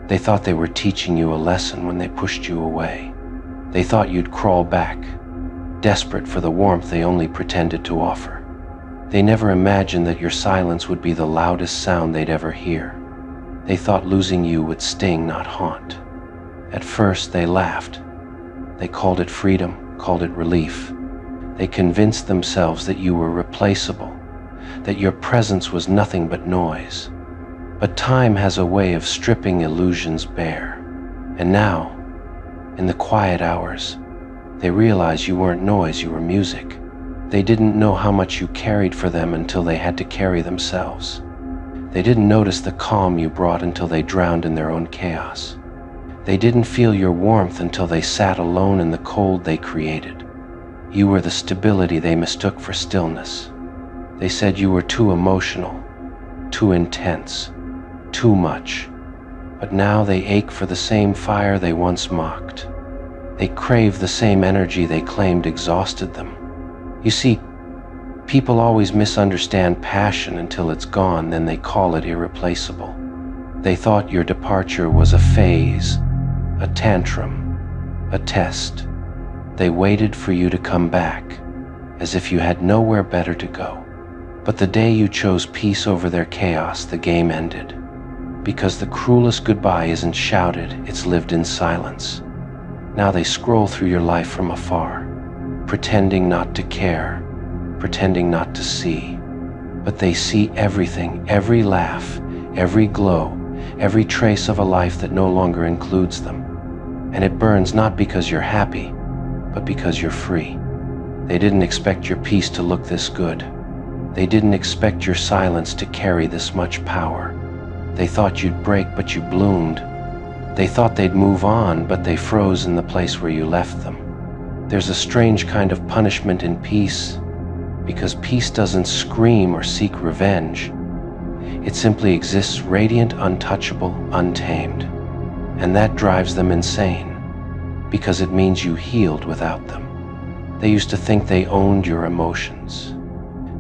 They thought they were teaching you a lesson when they pushed you away. They thought you'd crawl back, desperate for the warmth they only pretended to offer. They never imagined that your silence would be the loudest sound they'd ever hear. They thought losing you would sting, not haunt. At first, they laughed. They called it freedom, called it relief. They convinced themselves that you were replaceable, that your presence was nothing but noise. But time has a way of stripping illusions bare. And now, in the quiet hours, they realized you weren't noise, you were music. They didn't know how much you carried for them until they had to carry themselves. They didn't notice the calm you brought until they drowned in their own chaos. They didn't feel your warmth until they sat alone in the cold they created. You were the stability they mistook for stillness. They said you were too emotional, too intense, too much. But now they ache for the same fire they once mocked. They crave the same energy they claimed exhausted them. You see, people always misunderstand passion until it's gone, then they call it irreplaceable. They thought your departure was a phase, a tantrum, a test. They waited for you to come back, as if you had nowhere better to go. But the day you chose peace over their chaos, the game ended. Because the cruelest goodbye isn't shouted, it's lived in silence. Now they scroll through your life from afar, pretending not to care, pretending not to see. But they see everything, every laugh, every glow, every trace of a life that no longer includes them. And it burns not because you're happy, but because you're free. They didn't expect your peace to look this good. They didn't expect your silence to carry this much power. They thought you'd break, but you bloomed. They thought they'd move on, but they froze in the place where you left them. There's a strange kind of punishment in peace, because peace doesn't scream or seek revenge. It simply exists radiant, untouchable, untamed. And that drives them insane, because it means you healed without them. They used to think they owned your emotions.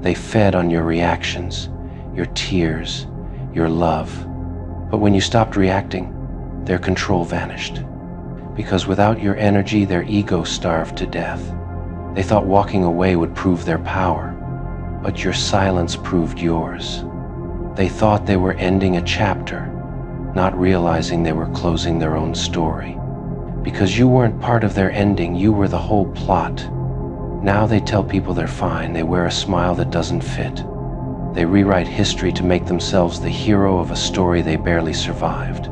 They fed on your reactions, your tears, your love. But when you stopped reacting, their control vanished. Because without your energy, their ego starved to death. They thought walking away would prove their power, but your silence proved yours. They thought they were ending a chapter, not realizing they were closing their own story. Because you weren't part of their ending, you were the whole plot. Now they tell people they're fine. They wear a smile that doesn't fit. They rewrite history to make themselves the hero of a story they barely survived.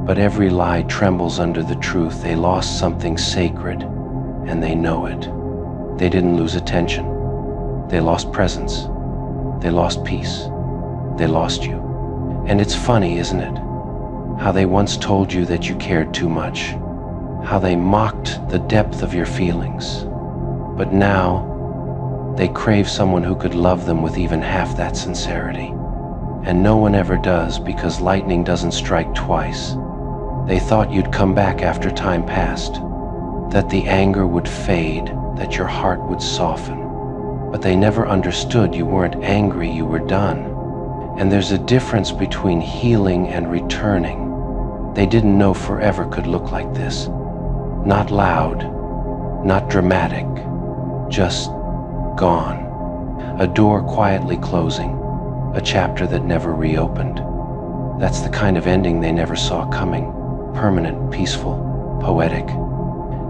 But every lie trembles under the truth. They lost something sacred, and they know it. They didn't lose attention. They lost presence. They lost peace. They lost you. And it's funny, isn't it? How they once told you that you cared too much. How they mocked the depth of your feelings. But now, they crave someone who could love them with even half that sincerity. And no one ever does, because lightning doesn't strike twice. They thought you'd come back after time passed, that the anger would fade, that your heart would soften. But they never understood you weren't angry, you were done. And there's a difference between healing and returning. They didn't know forever could look like this. Not loud, not dramatic, just gone. A door quietly closing, a chapter that never reopened. That's the kind of ending they never saw coming. Permanent, peaceful, poetic.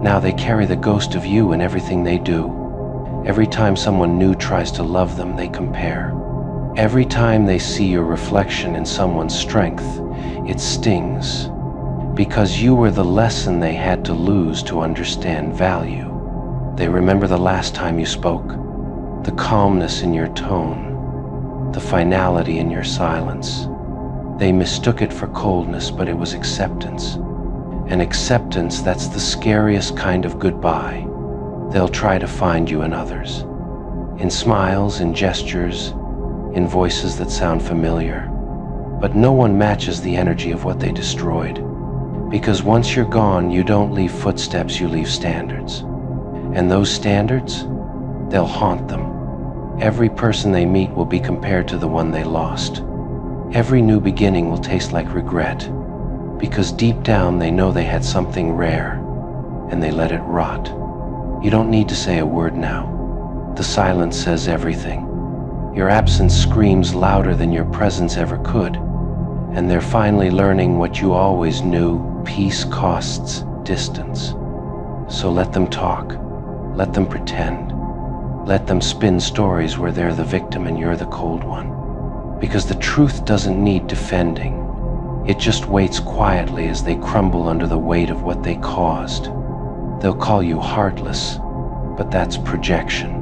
Now they carry the ghost of you in everything they do. Every time someone new tries to love them, they compare. Every time they see your reflection in someone's strength, it stings. Because you were the lesson they had to lose to understand value. They remember the last time you spoke, the calmness in your tone, the finality in your silence. They mistook it for coldness, but it was acceptance. And acceptance, that's the scariest kind of goodbye. They'll try to find you in others. In smiles, in gestures, in voices that sound familiar. But no one matches the energy of what they destroyed. Because once you're gone, you don't leave footsteps, you leave standards. And those standards, they'll haunt them. Every person they meet will be compared to the one they lost. Every new beginning will taste like regret. because deep down they know they had something rare, and they let it rot. You don't need to say a word now. The silence says everything. Your absence screams louder than your presence ever could, and they're finally learning what you always knew: peace costs distance. So let them talk, let them pretend, let them spin stories where they're the victim and you're the cold one. Because the truth doesn't need defending. It just waits quietly as they crumble under the weight of what they caused. They'll call you heartless, but that's projection.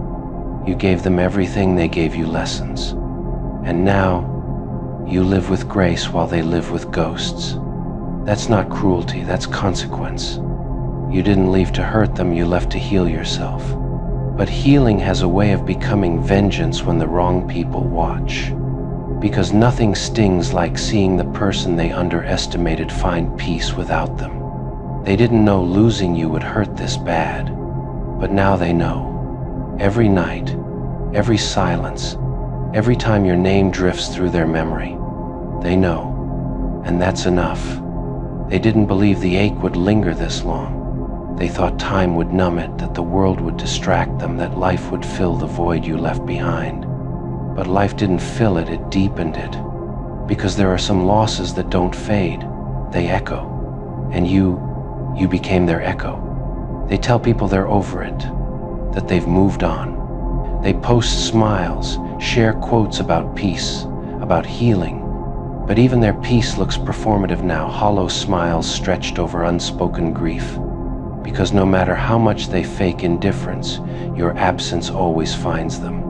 You gave them everything, they gave you lessons. And now, you live with grace while they live with ghosts. That's not cruelty, that's consequence. You didn't leave to hurt them, you left to heal yourself. But healing has a way of becoming vengeance when the wrong people watch. Because nothing stings like seeing the person they underestimated find peace without them. They didn't know losing you would hurt this bad, but now they know. Every night, every silence, every time your name drifts through their memory, they know, and that's enough. They didn't believe the ache would linger this long. They thought time would numb it, that the world would distract them, that life would fill the void you left behind. But life didn't fill it, it deepened it. Because there are some losses that don't fade, they echo. And you became their echo. They tell people they're over it, that they've moved on. They post smiles, share quotes about peace, about healing. But even their peace looks performative now, hollow smiles stretched over unspoken grief. Because no matter how much they fake indifference, your absence always finds them.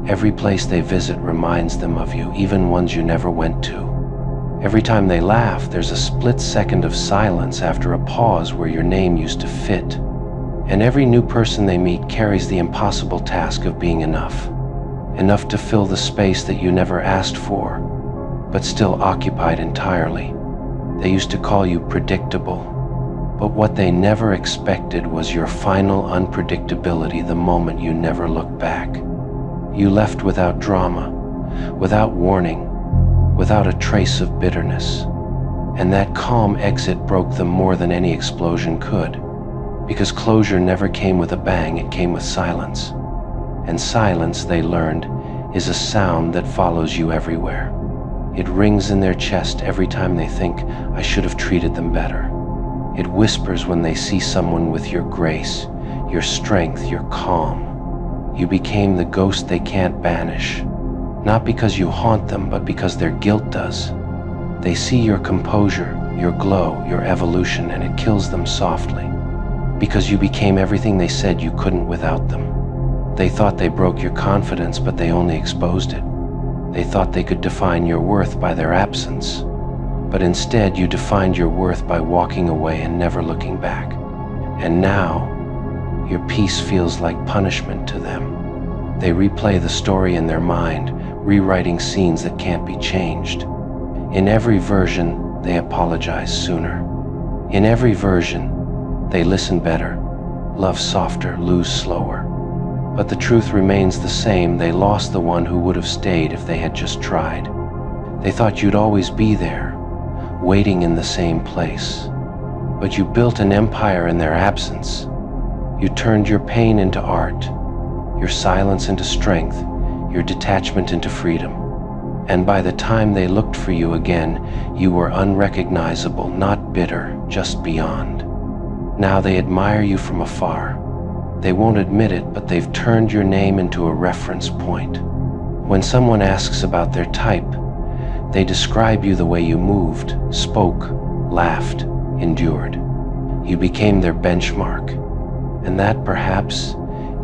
Every place they visit reminds them of you, even ones you never went to. Every time they laugh, there's a split second of silence after a pause where your name used to fit. And every new person they meet carries the impossible task of being enough. Enough to fill the space that you never asked for, but still occupied entirely. They used to call you predictable, but what they never expected was your final unpredictability the moment you never looked back. You left without drama, without warning, without a trace of bitterness. And that calm exit broke them more than any explosion could, because closure never came with a bang, it came with silence. And silence, they learned, is a sound that follows you everywhere. It rings in their chest every time they think, I should have treated them better. It whispers when they see someone with your grace, your strength, your calm. You became the ghost they can't banish, not because you haunt them, but because their guilt does. They see your composure, your glow, your evolution, and it kills them softly, because you became everything they said you couldn't without them. They thought they broke your confidence, but they only exposed it. They thought they could define your worth by their absence, but instead you defined your worth by walking away and never looking back. And now, your peace feels like punishment to them. They replay the story in their mind, rewriting scenes that can't be changed. In every version, they apologize sooner. In every version, they listen better, love softer, lose slower. But the truth remains the same. They lost the one who would have stayed if they had just tried. They thought you'd always be there, waiting in the same place. But you built an empire in their absence. You turned your pain into art, your silence into strength, your detachment into freedom. And by the time they looked for you again, you were unrecognizable, not bitter, just beyond. Now they admire you from afar. They won't admit it, but they've turned your name into a reference point. When someone asks about their type, they describe you the way you moved, spoke, laughed, endured. You became their benchmark. And that, perhaps,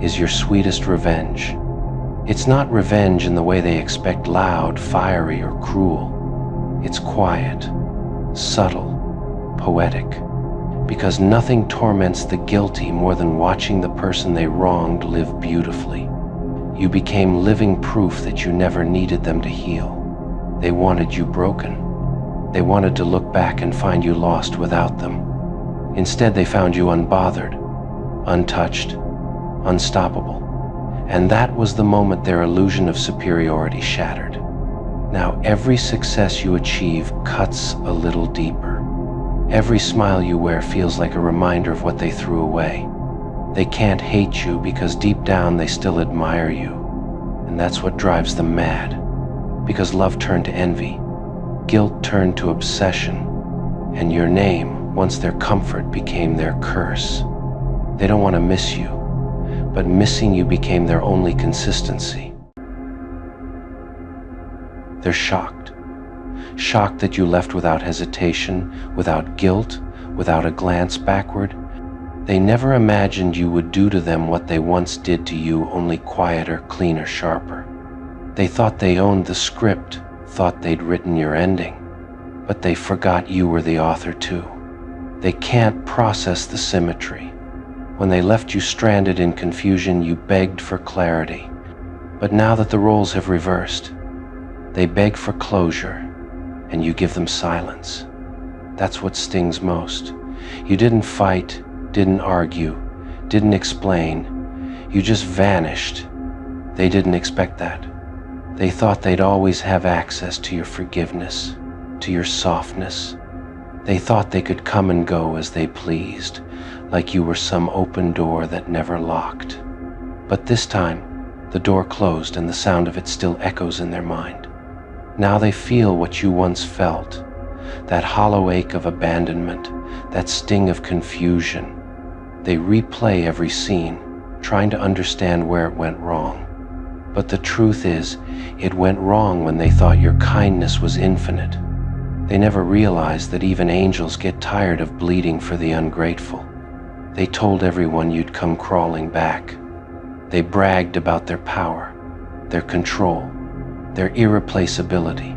is your sweetest revenge. It's not revenge in the way they expect, loud, fiery, or cruel. It's quiet, subtle, poetic, because nothing torments the guilty more than watching the person they wronged live beautifully. You became living proof that you never needed them to heal. They wanted you broken. They wanted to look back and find you lost without them. Instead, they found you unbothered, untouched, unstoppable. And that was the moment their illusion of superiority shattered. Now every success you achieve cuts a little deeper, Every smile you wear feels like a reminder of what they threw away. They can't hate you because deep down they still admire you. And that's what drives them mad. Because love turned to envy, guilt turned to obsession, and your name, once their comfort, became their curse. They don't want to miss you, but missing you became their only consistency. They're shocked. Shocked that you left without hesitation, without guilt, without a glance backward. They never imagined you would do to them what they once did to you, only quieter, cleaner, sharper. They thought they owned the script, thought they'd written your ending, but they forgot you were the author too. They can't process the symmetry. When they left you stranded in confusion, you begged for clarity. But now that the roles have reversed, they beg for closure, and you give them silence. That's what stings most. You didn't fight, didn't argue, didn't explain. You just vanished. They didn't expect that. They thought they'd always have access to your forgiveness, to your softness. They thought they could come and go as they pleased, like you were some open door that never locked. But this time, the door closed and the sound of it still echoes in their mind. Now they feel what you once felt, that hollow ache of abandonment, that sting of confusion. They replay every scene, trying to understand where it went wrong. But the truth is, it went wrong when they thought your kindness was infinite. They never realized that even angels get tired of bleeding for the ungrateful. They told everyone you'd come crawling back. They bragged about their power, their control, their irreplaceability.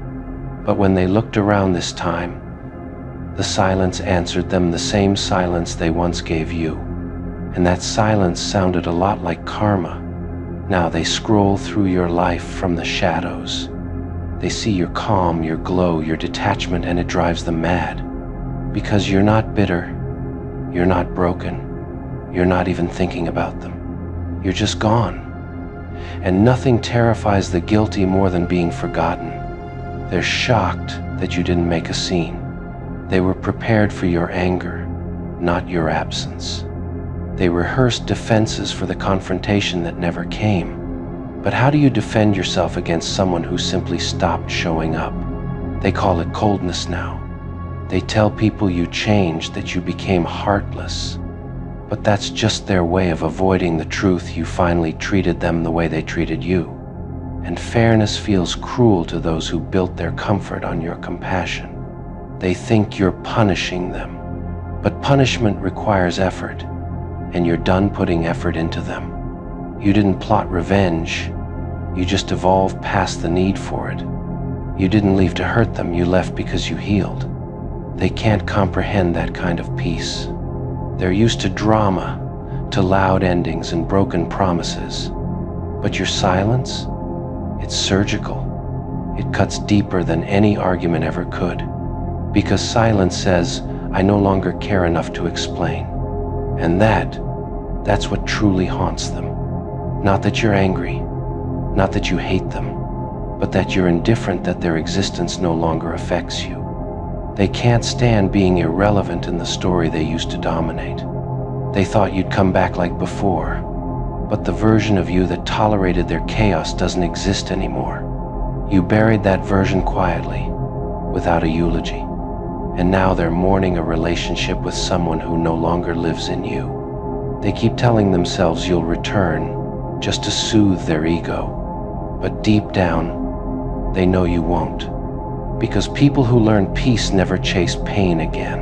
But when they looked around this time, the silence answered them, the same silence they once gave you. And that silence sounded a lot like karma. Now they scroll through your life from the shadows. They see your calm, your glow, your detachment, and it drives them mad. Because you're not bitter, you're not broken, you're not even thinking about them. You're just gone. And nothing terrifies the guilty more than being forgotten. They're shocked that you didn't make a scene. They were prepared for your anger, not your absence. They rehearsed defenses for the confrontation that never came. But how do you defend yourself against someone who simply stopped showing up? They call it coldness now. They tell people you changed, that you became heartless. But that's just their way of avoiding the truth. You finally treated them the way they treated you. And fairness feels cruel to those who built their comfort on your compassion. They think you're punishing them. But punishment requires effort, and you're done putting effort into them. You didn't plot revenge, you just evolved past the need for it. You didn't leave to hurt them, you left because you healed. They can't comprehend that kind of peace. They're used to drama, to loud endings and broken promises. But your silence, it's surgical. It cuts deeper than any argument ever could. Because silence says, I no longer care enough to explain. And that's what truly haunts them. Not that you're angry, not that you hate them, but that you're indifferent, that their existence no longer affects you. They can't stand being irrelevant in the story they used to dominate. They thought you'd come back like before, but the version of you that tolerated their chaos doesn't exist anymore. You buried that version quietly, without a eulogy. And now they're mourning a relationship with someone who no longer lives in you. They keep telling themselves you'll return, just to soothe their ego. But deep down, they know you won't. Because people who learn peace never chase pain again.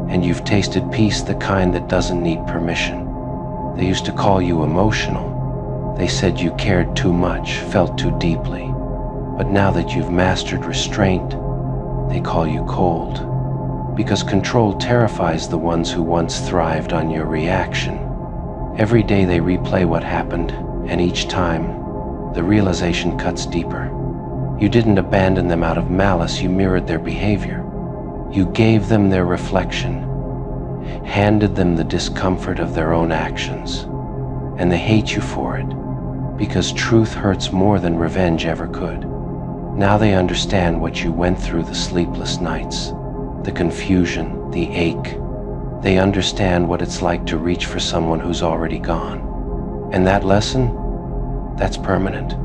And you've tasted peace, the kind that doesn't need permission. They used to call you emotional. They said you cared too much, felt too deeply. But now that you've mastered restraint, they call you cold. Because control terrifies the ones who once thrived on your reaction. Every day they replay what happened, and each time, the realization cuts deeper. You didn't abandon them out of malice, you mirrored their behavior. You gave them their reflection, handed them the discomfort of their own actions, and they hate you for it, because truth hurts more than revenge ever could. Now they understand what you went through, the sleepless nights, the confusion, the ache. They understand what it's like to reach for someone who's already gone. And that lesson, that's permanent.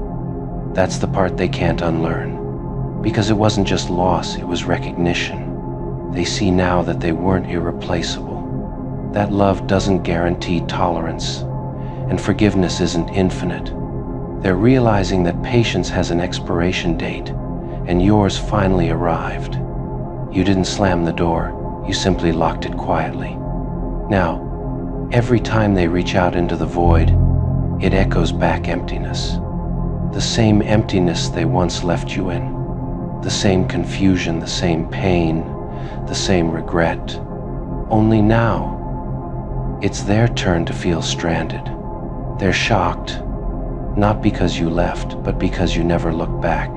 That's the part they can't unlearn. Because it wasn't just loss, it was recognition. They see now that they weren't irreplaceable. That love doesn't guarantee tolerance, and forgiveness isn't infinite. They're realizing that patience has an expiration date, and yours finally arrived. You didn't slam the door, you simply locked it quietly. Now, every time they reach out into the void, it echoes back emptiness. The same emptiness they once left you in. The same confusion, the same pain, the same regret. Only now, it's their turn to feel stranded. They're shocked, not because you left, but because you never looked back.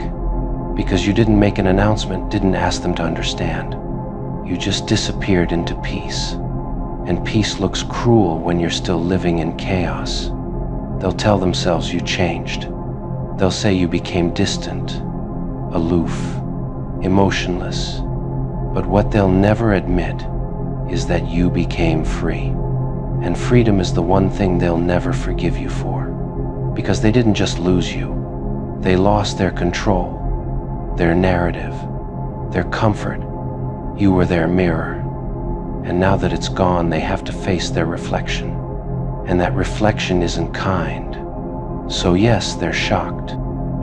Because you didn't make an announcement, didn't ask them to understand. You just disappeared into peace. And peace looks cruel when you're still living in chaos. They'll tell themselves you changed. They'll say you became distant, aloof, emotionless. But what they'll never admit is that you became free. And freedom is the one thing they'll never forgive you for. Because they didn't just lose you. They lost their control, their narrative, their comfort. You were their mirror. And now that it's gone, they have to face their reflection. And that reflection isn't kind. So yes, they're shocked.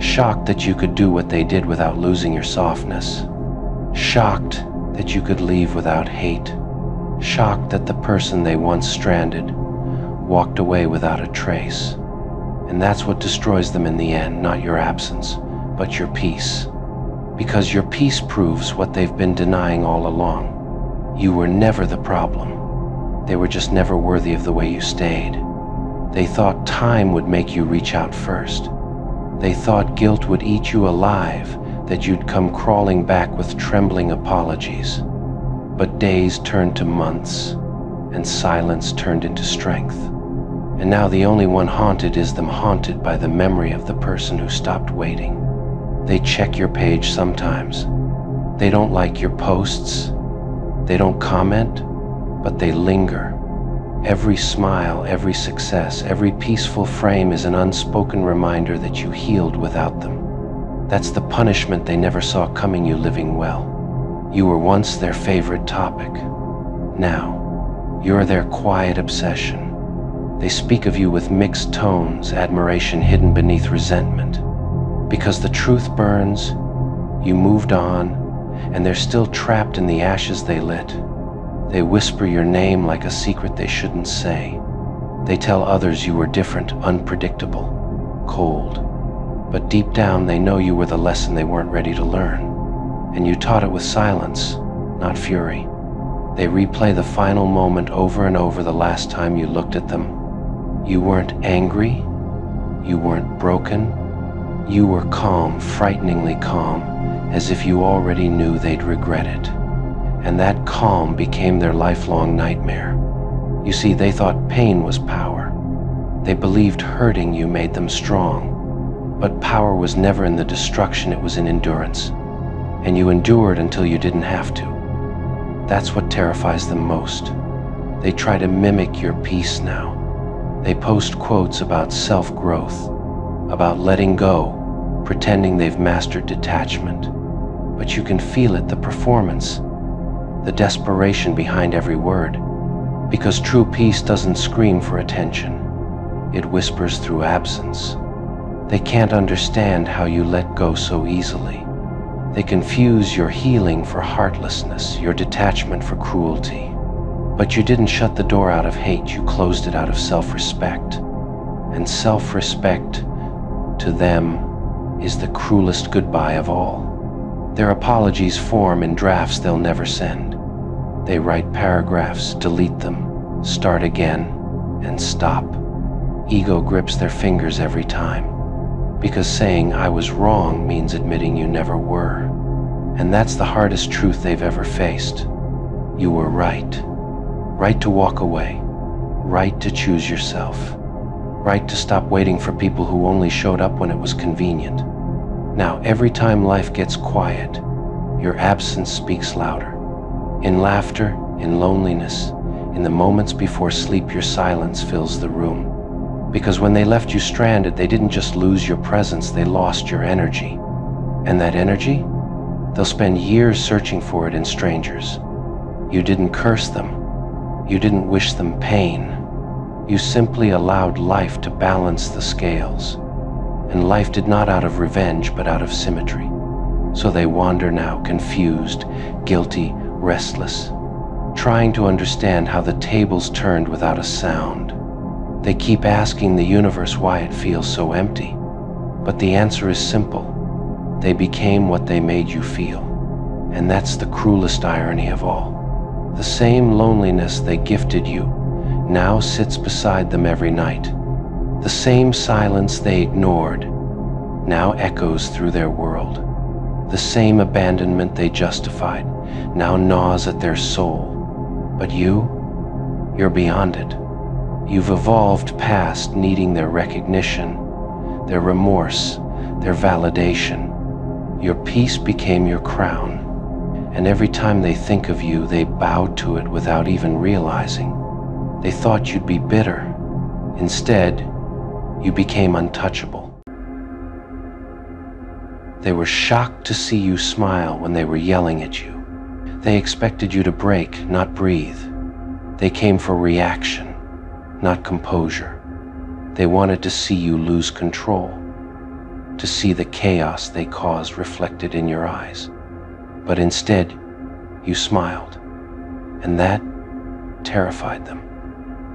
Shocked that you could do what they did without losing your softness. Shocked that you could leave without hate. Shocked that the person they once stranded walked away without a trace. And that's what destroys them in the end, not your absence, but your peace. Because your peace proves what they've been denying all along. You were never the problem. They were just never worthy of the way you stayed. They thought time would make you reach out first. They thought guilt would eat you alive, that you'd come crawling back with trembling apologies. But days turned to months, and silence turned into strength. And now the only one haunted is them, haunted by the memory of the person who stopped waiting. They check your page sometimes. They don't like your posts. They don't comment, but they linger. Every smile, every success, every peaceful frame is an unspoken reminder that you healed without them. That's the punishment they never saw coming, you living well. You were once their favorite topic. Now, you're their quiet obsession. They speak of you with mixed tones, admiration hidden beneath resentment. Because the truth burns, you moved on, and they're still trapped in the ashes they lit. They whisper your name like a secret they shouldn't say. They tell others you were different, unpredictable, cold. But deep down they know you were the lesson they weren't ready to learn. And you taught it with silence, not fury. They replay the final moment over and over, the last time you looked at them. You weren't angry, you weren't broken. You were calm, frighteningly calm, as if you already knew they'd regret it. And that calm became their lifelong nightmare. You see, they thought pain was power. They believed hurting you made them strong. But power was never in the destruction, it was in endurance. And you endured until you didn't have to. That's what terrifies them most. They try to mimic your peace now. They post quotes about self-growth, about letting go, pretending they've mastered detachment. But you can feel it, the performance, the desperation behind every word. Because true peace doesn't scream for attention. It whispers through absence. They can't understand how you let go so easily. They confuse your healing for heartlessness, your detachment for cruelty. But you didn't shut the door out of hate, you closed it out of self-respect. And self-respect, to them, is the cruelest goodbye of all. Their apologies form in drafts they'll never send. They write paragraphs, delete them, start again, and stop. Ego grips their fingers every time. Because saying I was wrong means admitting you never were. And that's the hardest truth they've ever faced. You were right. Right to walk away. Right to choose yourself. Right to stop waiting for people who only showed up when it was convenient. Now, every time life gets quiet, your absence speaks louder. In laughter, in loneliness, in the moments before sleep, your silence fills the room. Because when they left you stranded, they didn't just lose your presence, they lost your energy. And that energy? They'll spend years searching for it in strangers. You didn't curse them. You didn't wish them pain. You simply allowed life to balance the scales. And life did not out of revenge, but out of symmetry. So they wander now, confused, guilty, restless, trying to understand how the tables turned without a sound. They keep asking the universe why it feels so empty. But the answer is simple. They became what they made you feel. And that's the cruelest irony of all. The same loneliness they gifted you now sits beside them every night. The same silence they ignored now echoes through their world. The same abandonment they justified now gnaws at their soul. But you're beyond it. You've evolved past needing their recognition, their remorse, their validation. Your peace became your crown. And every time they think of you, they bow to it without even realizing. They thought you'd be bitter. Instead, you became untouchable. They were shocked to see you smile when they were yelling at you. They expected you to break, not breathe. They came for reaction, not composure. They wanted to see you lose control, to see the chaos they caused reflected in your eyes. But instead, you smiled, and that terrified them.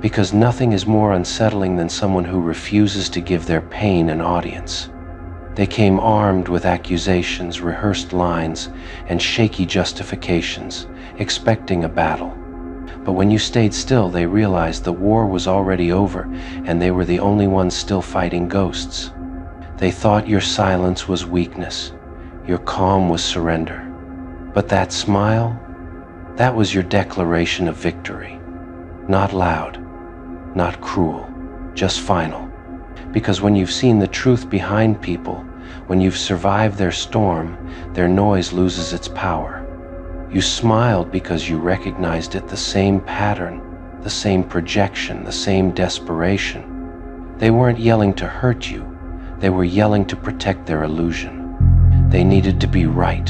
Because nothing is more unsettling than someone who refuses to give their pain an audience. They came armed with accusations, rehearsed lines, and shaky justifications, expecting a battle. But when you stayed still, they realized the war was already over, and they were the only ones still fighting ghosts. They thought your silence was weakness, your calm was surrender. But that smile, that was your declaration of victory. Not loud, not cruel, just final. Because when you've seen the truth behind people, when you've survived their storm, their noise loses its power. You smiled because you recognized it, the same pattern, the same projection, the same desperation. They weren't yelling to hurt you, they were yelling to protect their illusion. They needed to be right,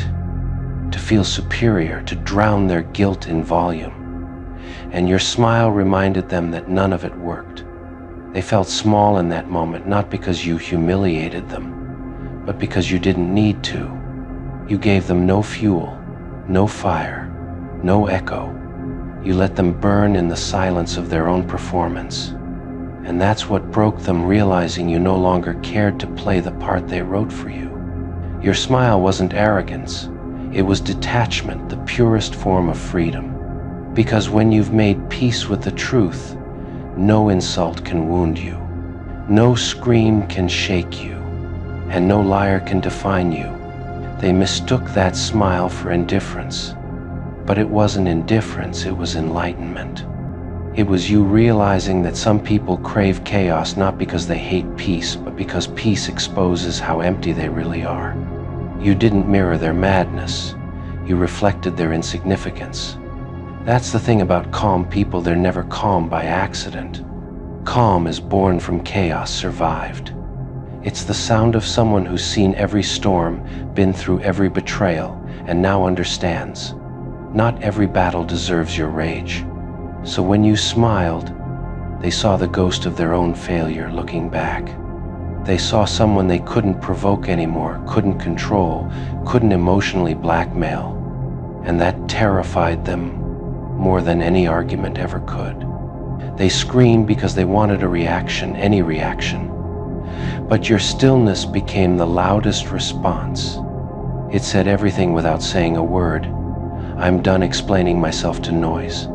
to feel superior, to drown their guilt in volume. And your smile reminded them that none of it worked. They felt small in that moment, not because you humiliated them, but because you didn't need to. You gave them no fuel, no fire, no echo. You let them burn in the silence of their own performance. And that's what broke them, realizing you no longer cared to play the part they wrote for you. Your smile wasn't arrogance. It was detachment, the purest form of freedom. Because when you've made peace with the truth, no insult can wound you, no scream can shake you, and no liar can define you. They mistook that smile for indifference. But it wasn't indifference, it was enlightenment. It was you realizing that some people crave chaos not because they hate peace, but because peace exposes how empty they really are. You didn't mirror their madness, you reflected their insignificance. That's the thing about calm people, they're never calm by accident. Calm is born from chaos survived. It's the sound of someone who's seen every storm, been through every betrayal, and now understands. Not every battle deserves your rage. So when you smiled, they saw the ghost of their own failure looking back. They saw someone they couldn't provoke anymore, couldn't control, couldn't emotionally blackmail. And that terrified them more than any argument ever could. They screamed because they wanted a reaction, any reaction. But your stillness became the loudest response. It said everything without saying a word. I'm done explaining myself to noise.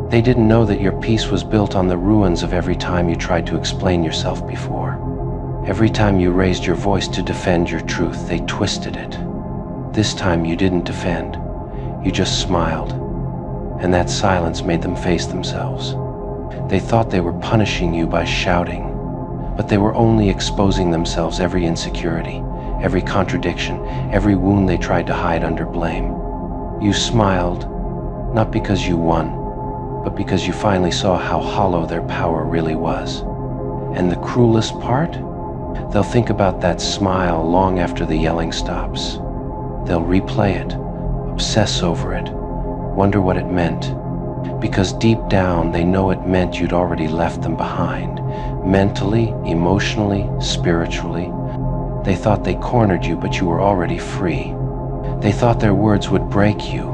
They didn't know that your peace was built on the ruins of every time you tried to explain yourself before. Every time you raised your voice to defend your truth, they twisted it. This time you didn't defend, you just smiled. And that silence made them face themselves. They thought they were punishing you by shouting, but they were only exposing themselves, every insecurity, every contradiction, every wound they tried to hide under blame. You smiled, Not because you won, but because you finally saw how hollow their power really was. And the cruelest part? They'll think about that smile long after the yelling stops. They'll replay it, obsess over it, wonder what it meant. Because deep down, they know it meant you'd already left them behind. Mentally, emotionally, spiritually. They thought they cornered you, but you were already free. They thought their words would break you,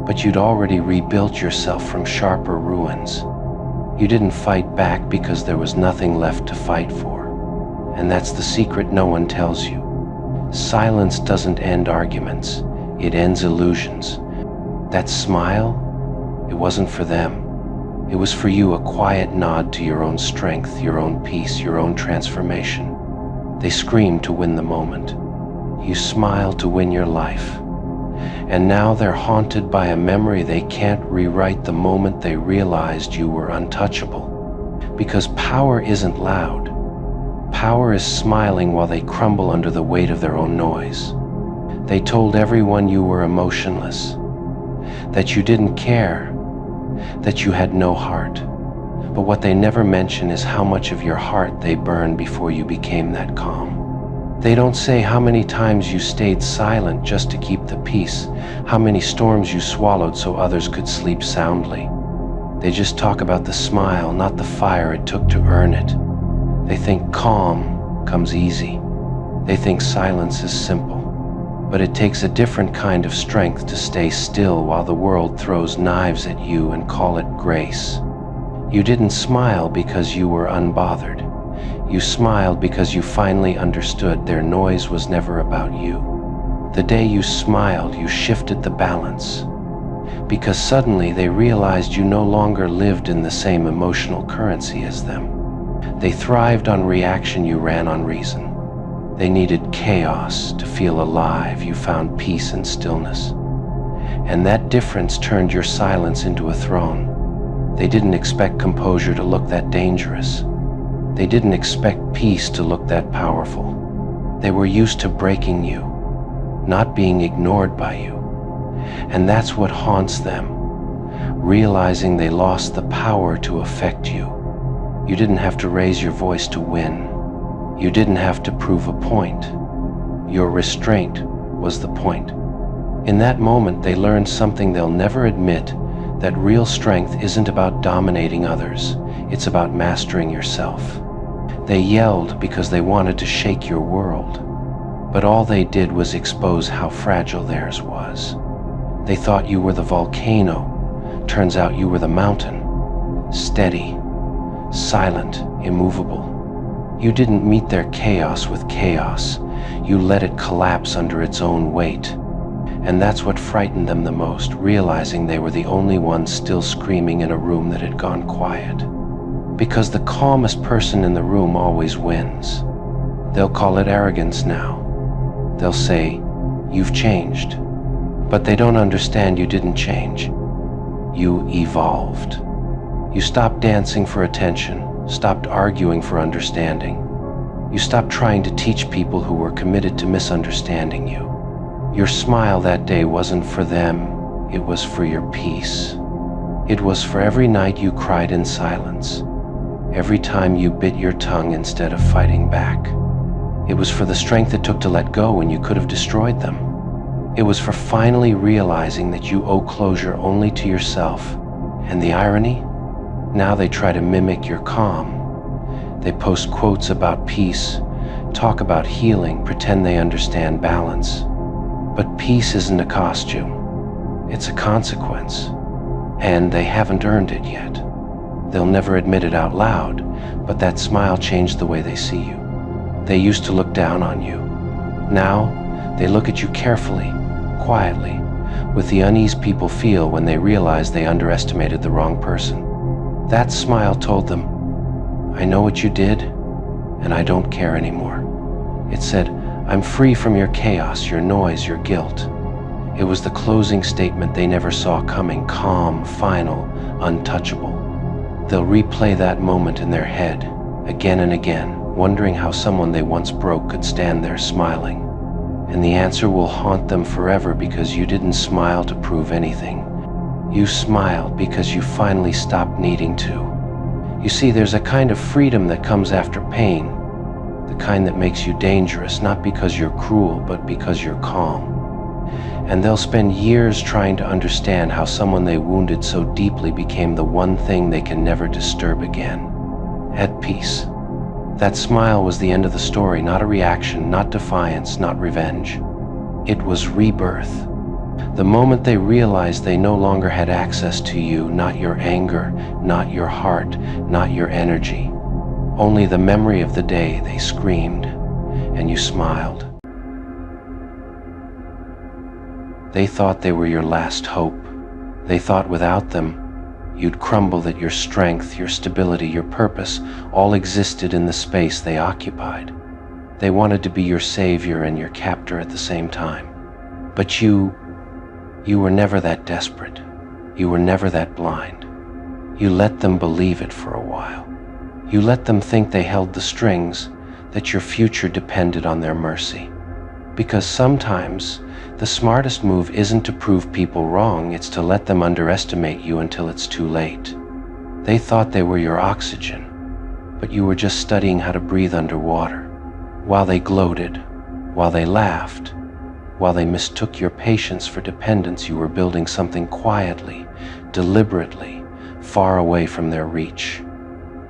but you'd already rebuilt yourself from sharper ruins. You didn't fight back because there was nothing left to fight for. And that's the secret no one tells you. Silence doesn't end arguments, it ends illusions. That smile, it wasn't for them. It was for you, a quiet nod to your own strength, your own peace, your own transformation. They screamed to win the moment. You smiled to win your life. And now they're haunted by a memory they can't rewrite, the moment they realized you were untouchable. Because power isn't loud. Power is smiling while they crumble under the weight of their own noise. They told everyone you were emotionless, that you didn't care, that you had no heart. But what they never mention is how much of your heart they burned before you became that calm. They don't say how many times you stayed silent just to keep the peace, how many storms you swallowed so others could sleep soundly. They just talk about the smile, not the fire it took to earn it. They think calm comes easy. They think silence is simple. But it takes a different kind of strength to stay still while the world throws knives at you and call it grace. You didn't smile because you were unbothered. You smiled because you finally understood their noise was never about you. The day you smiled, you shifted the balance. Because suddenly they realized you no longer lived in the same emotional currency as them. They thrived on reaction, you ran on reason. They needed chaos to feel alive, you found peace and stillness. And that difference turned your silence into a throne. They didn't expect composure to look that dangerous. They didn't expect peace to look that powerful. They were used to breaking you, not being ignored by you. And that's what haunts them, realizing they lost the power to affect you. You didn't have to raise your voice to win. You didn't have to prove a point. Your restraint was the point. In that moment, they learned something they'll never admit, that real strength isn't about dominating others, it's about mastering yourself. They yelled because they wanted to shake your world, but all they did was expose how fragile theirs was. They thought you were the volcano. Turns out you were the mountain, steady, silent, immovable. You didn't meet their chaos with chaos. You let it collapse under its own weight. And that's what frightened them the most, realizing they were the only ones still screaming in a room that had gone quiet. Because the calmest person in the room always wins. They'll call it arrogance now. They'll say, "You've changed." But they don't understand you didn't change. You evolved. You stopped dancing for attention, stopped arguing for understanding. You stopped trying to teach people who were committed to misunderstanding you. Your smile that day wasn't for them, it was for your peace. It was for every night you cried in silence, every time you bit your tongue instead of fighting back. It was for the strength it took to let go when you could have destroyed them. It was for finally realizing that you owe closure only to yourself. And the irony? Now they try to mimic your calm. They post quotes about peace, talk about healing, pretend they understand balance. But peace isn't a costume. It's a consequence. And they haven't earned it yet. They'll never admit it out loud, but that smile changed the way they see you. They used to look down on you. Now, they look at you carefully, quietly, with the unease people feel when they realize they underestimated the wrong person. That smile told them, "I know what you did, and I don't care anymore." It said, "I'm free from your chaos, your noise, your guilt." It was the closing statement they never saw coming, calm, final, untouchable. They'll replay that moment in their head, again and again, wondering how someone they once broke could stand there smiling. And the answer will haunt them forever, because you didn't smile to prove anything. You smiled because you finally stopped needing to. You see, there's a kind of freedom that comes after pain, the kind that makes you dangerous, not because you're cruel, but because you're calm. And they'll spend years trying to understand how someone they wounded so deeply became the one thing they can never disturb again. At peace. That smile was the end of the story, not a reaction, not defiance, not revenge. It was rebirth. The moment they realized they no longer had access to you, not your anger, not your heart, not your energy, only the memory of the day, they screamed, and you smiled. They thought they were your last hope. They thought without them, you'd crumble, that your strength, your stability, your purpose all existed in the space they occupied. They wanted to be your savior and your captor at the same time. But you were never that desperate. You were never that blind. You let them believe it for a while. You let them think they held the strings, that your future depended on their mercy. Because sometimes the smartest move isn't to prove people wrong, it's to let them underestimate you until it's too late. They thought they were your oxygen, but you were just studying how to breathe underwater. While they gloated, while they laughed, while they mistook your patience for dependence, you were building something quietly, deliberately, far away from their reach.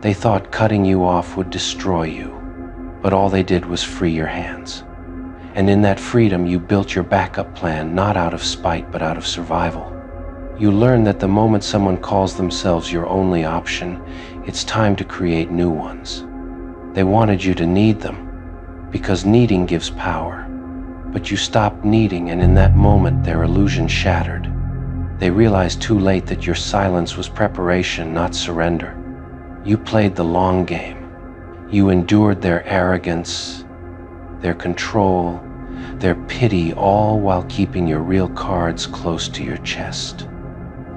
They thought cutting you off would destroy you, but all they did was free your hands. And in that freedom, you built your backup plan, not out of spite, but out of survival. You learned that the moment someone calls themselves your only option, it's time to create new ones. They wanted you to need them, because needing gives power. But you stopped needing, and in that moment, their illusion shattered. They realized too late that your silence was preparation, not surrender. You played the long game. You endured their arrogance, their control, their pity, all while keeping your real cards close to your chest.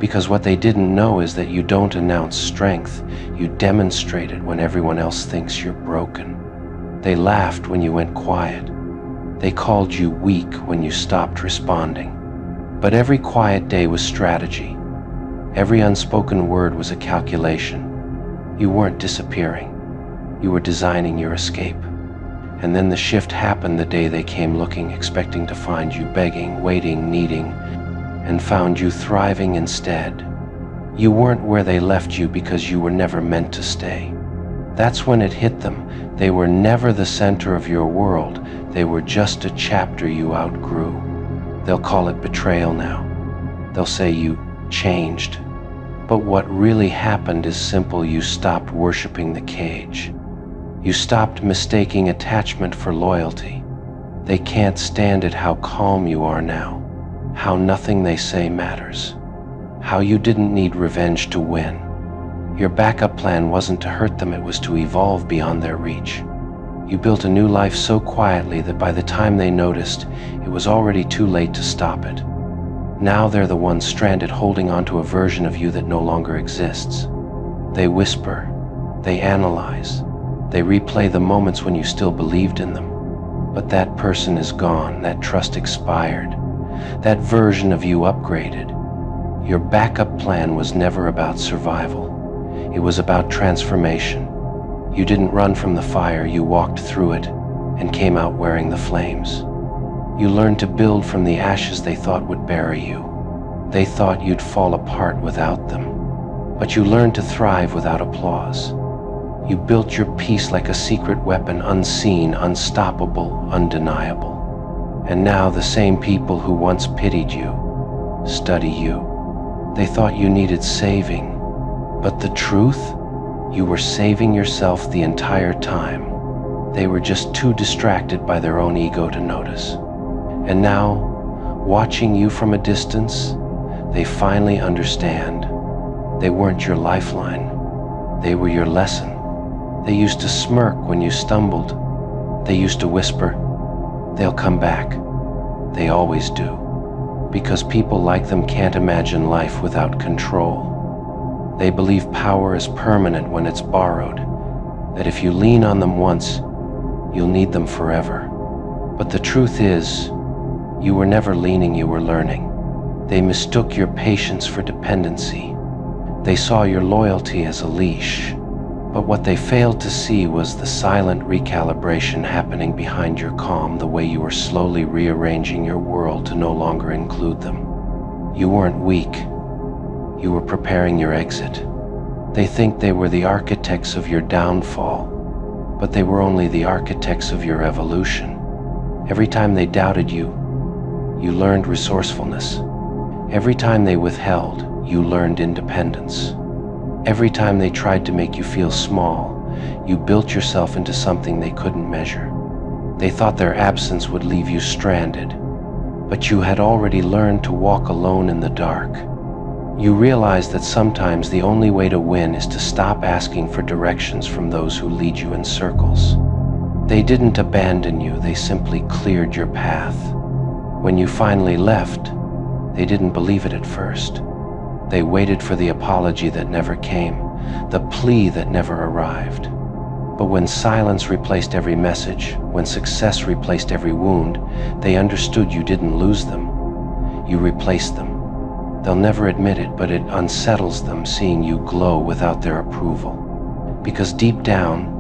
Because what they didn't know is that you don't announce strength, you demonstrate it when everyone else thinks you're broken. They laughed when you went quiet. They called you weak when you stopped responding. But every quiet day was strategy. Every unspoken word was a calculation. You weren't disappearing. You were designing your escape. And then the shift happened the day they came looking, expecting to find you begging, waiting, needing, and found you thriving instead. You weren't where they left you because you were never meant to stay. That's when it hit them. They were never the center of your world. They were just a chapter you outgrew. They'll call it betrayal now. They'll say you changed. But what really happened is simple. You stopped worshiping the cage. You stopped mistaking attachment for loyalty. They can't stand it how calm you are now, how nothing they say matters, how you didn't need revenge to win. Your backup plan wasn't to hurt them, it was to evolve beyond their reach. You built a new life so quietly that by the time they noticed, it was already too late to stop it. Now they're the ones stranded, holding onto a version of you that no longer exists. They whisper, they analyze, they replay the moments when you still believed in them. But that person is gone, that trust expired, that version of you upgraded. Your backup plan was never about survival. It was about transformation. You didn't run from the fire, you walked through it and came out wearing the flames. You learned to build from the ashes they thought would bury you. They thought you'd fall apart without them. But you learned to thrive without applause. You built your peace like a secret weapon, unseen, unstoppable, undeniable. And now the same people who once pitied you study you. They thought you needed saving. But the truth? You were saving yourself the entire time. They were just too distracted by their own ego to notice. And now, watching you from a distance, they finally understand. They weren't your lifeline. They were your lesson. They used to smirk when you stumbled. They used to whisper, "They'll come back." They always do. Because people like them can't imagine life without control. They believe power is permanent when it's borrowed, that if you lean on them once, you'll need them forever. But the truth is, you were never leaning, you were learning. They mistook your patience for dependency. They saw your loyalty as a leash. But what they failed to see was the silent recalibration happening behind your calm, the way you were slowly rearranging your world to no longer include them. You weren't weak. You were preparing your exit. They think they were the architects of your downfall, but they were only the architects of your evolution. Every time they doubted you, you learned resourcefulness. Every time they withheld, you learned independence. Every time they tried to make you feel small, you built yourself into something they couldn't measure. They thought their absence would leave you stranded, but you had already learned to walk alone in the dark. You realized that sometimes the only way to win is to stop asking for directions from those who lead you in circles. They didn't abandon you, they simply cleared your path. When you finally left, they didn't believe it at first. They waited for the apology that never came, the plea that never arrived. But when silence replaced every message, when success replaced every wound, they understood you didn't lose them. You replaced them. They'll never admit it, but it unsettles them seeing you glow without their approval. Because deep down,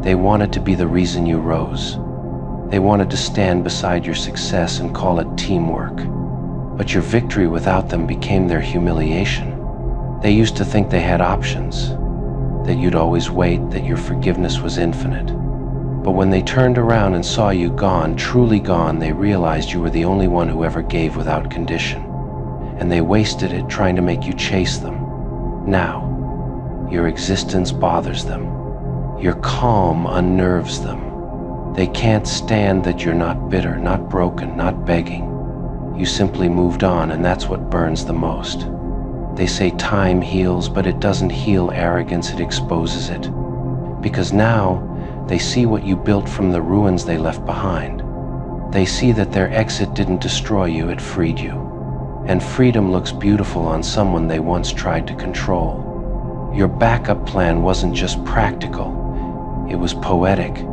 they wanted to be the reason you rose. They wanted to stand beside your success and call it teamwork. But your victory without them became their humiliation. They used to think they had options, that you'd always wait, that your forgiveness was infinite. But when they turned around and saw you gone, truly gone, they realized you were the only one who ever gave without condition. And they wasted it trying to make you chase them. Now, your existence bothers them. Your calm unnerves them. They can't stand that you're not bitter, not broken, not begging. You simply moved on, and that's what burns the most. They say time heals, but it doesn't heal arrogance, it exposes it. Because now, they see what you built from the ruins they left behind. They see that their exit didn't destroy you, it freed you. And freedom looks beautiful on someone they once tried to control. Your backup plan wasn't just practical, it was poetic.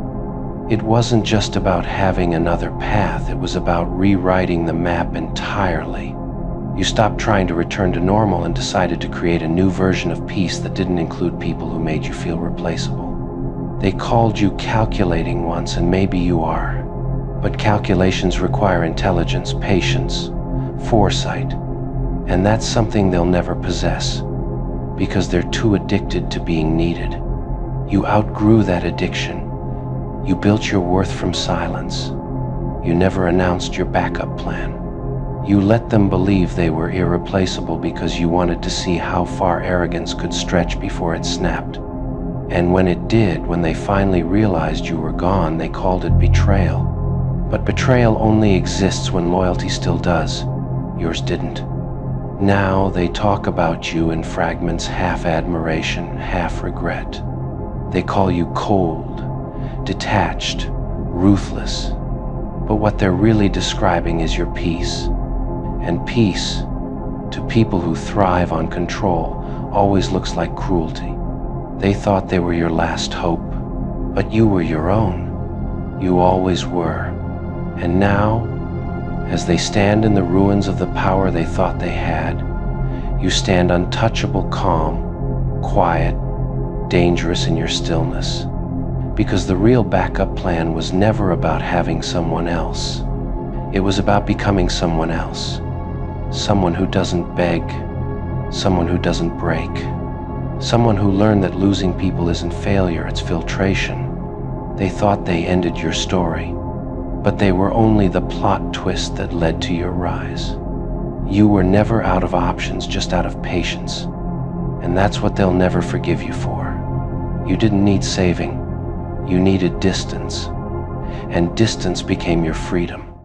It wasn't just about having another path, it was about rewriting the map entirely. You stopped trying to return to normal and decided to create a new version of peace that didn't include people who made you feel replaceable. They called you calculating once, and maybe you are. But calculations require intelligence, patience, foresight, and that's something they'll never possess, because they're too addicted to being needed. You outgrew that addiction. You built your worth from silence. You never announced your backup plan. You let them believe they were irreplaceable because you wanted to see how far arrogance could stretch before it snapped. And when it did, when they finally realized you were gone, they called it betrayal. But betrayal only exists when loyalty still does. Yours didn't. Now they talk about you in fragments, half admiration, half regret. They call you cold, detached, ruthless. But what they're really describing is your peace. And peace, to people who thrive on control, always looks like cruelty. They thought they were your last hope, but you were your own. You always were. And now, as they stand in the ruins of the power they thought they had, you stand untouchable, calm, quiet, dangerous in your stillness. Because the real backup plan was never about having someone else. It was about becoming someone else. Someone who doesn't beg, someone who doesn't break, someone who learned that losing people isn't failure, it's filtration. They thought they ended your story, but they were only the plot twist that led to your rise. You were never out of options, just out of patience. And that's what they'll never forgive you for. You didn't need saving. You needed distance, and distance became your freedom.